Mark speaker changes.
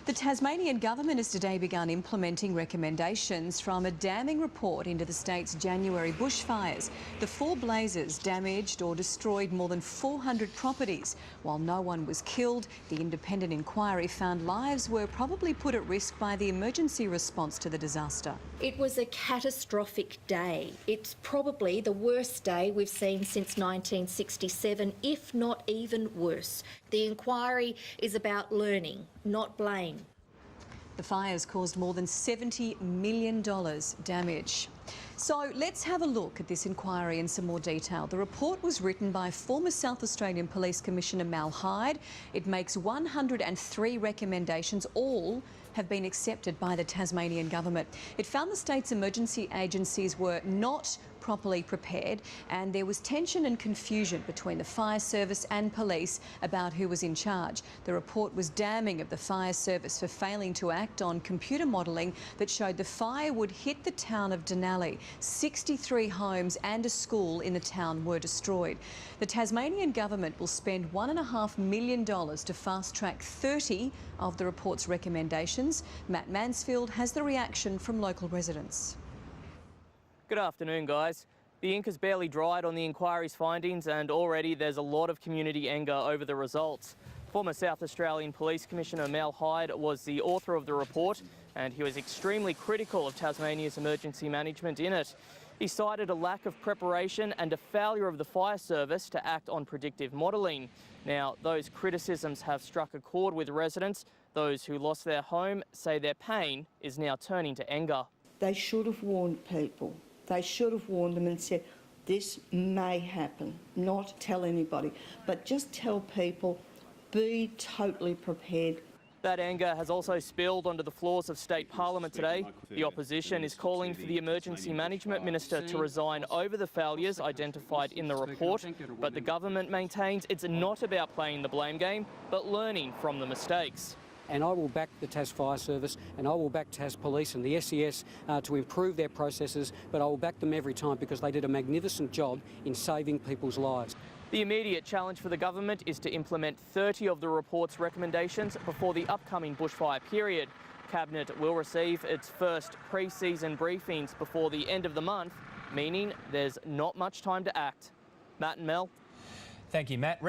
Speaker 1: The Tasmanian government has today begun implementing recommendations from a damning report into the state's January bushfires. The 4 blazes damaged or destroyed more than 400 properties. While no one was killed, the independent inquiry found lives were probably put at risk by the emergency response to the disaster.
Speaker 2: It was a catastrophic day. It's probably the worst day we've seen since 1967, if not even worse. The inquiry is about learning, not blame.
Speaker 1: The fires caused more than $70 million damage. So let's have a look at this inquiry in some more detail. The report was written by former South Australian Police Commissioner Mal Hyde. It makes 103 recommendations. All have been accepted by the Tasmanian government. It found the state's emergency agencies were not properly prepared, and there was tension and confusion between the fire service and police about who was in charge. The report was damning of the fire service for failing to act on computer modelling that showed the fire would hit the town of Denali. 63 homes and a school in the town were destroyed. The Tasmanian government will spend $1.5 million to fast-track 30 of the report's recommendations. Matt Mansfield has the reaction from local residents.
Speaker 3: Good afternoon, guys. The ink has barely dried on the inquiry's findings, and already there's a lot of community anger over the results. Former South Australian Police Commissioner Mal Hyde was the author of the report, and he was extremely critical of Tasmania's emergency management in it. He cited a lack of preparation and a failure of the fire service to act on predictive modelling. Now, those criticisms have struck a chord with residents. Those who lost their home say their pain is now turning to anger.
Speaker 4: They should have warned people. They should have warned them and said, this may happen. Not tell anybody, but just tell people, be totally prepared.
Speaker 3: That anger has also spilled onto the floors of State Parliament today. The opposition is calling for the Emergency Management Minister to resign over the failures identified in the report, but the government maintains it's not about playing the blame game, but learning from the mistakes.
Speaker 5: And I will back the Tas Fire Service and I will back Tas Police and the SES to improve their processes, but I will back them every time because they did a magnificent job in saving people's lives.
Speaker 3: The immediate challenge for the government is to implement 30 of the report's recommendations before the upcoming bushfire period. Cabinet will receive its first pre-season briefings before the end of the month, meaning there's not much time to act. Matt and Mel.
Speaker 6: Thank you, Matt.